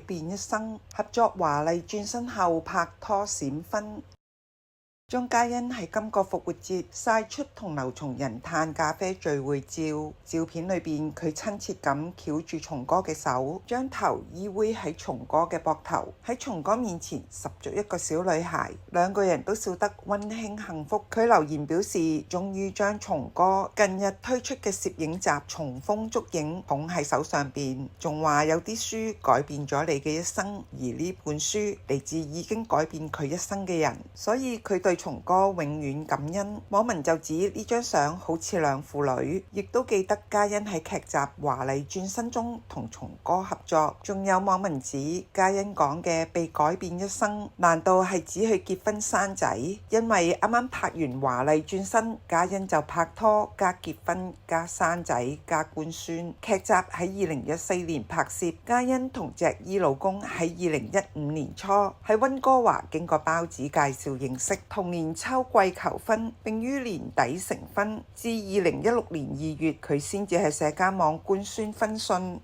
變一生，合作華麗轉身後拍拖閃婚。張嘉欣喺今個復活節曬出同劉松仁嘆咖啡聚會照，照片裏邊佢親切咁翹住松哥嘅手，將頭依偎喺松哥嘅膊頭，喺松哥面前十足一個小女孩，兩個人都笑得溫馨幸福。佢留言表示，終於將松哥近日推出嘅攝影集《松風足影》捧喺手上邊，仲話有啲書改變咗你嘅一生，而呢本書嚟自已經改變佢一生嘅人，所以佢對松哥永遠感恩。網民就指呢張相好似兩父女，亦都記得嘉欣喺劇集《華麗轉身》中同松哥合作。仲有網民指嘉欣講嘅被改變一生，難道係指佢結婚生仔？因為啱啱拍完《華麗轉身》，嘉欣就拍拖加結婚加生仔加官孫。劇集喺2014年拍攝，嘉欣同鄭伊老公喺2015年初喺溫哥華經過包子介紹認識，同年秋季求婚，並於年底成婚。至2016年2月，佢先至喺社交網官宣婚訊。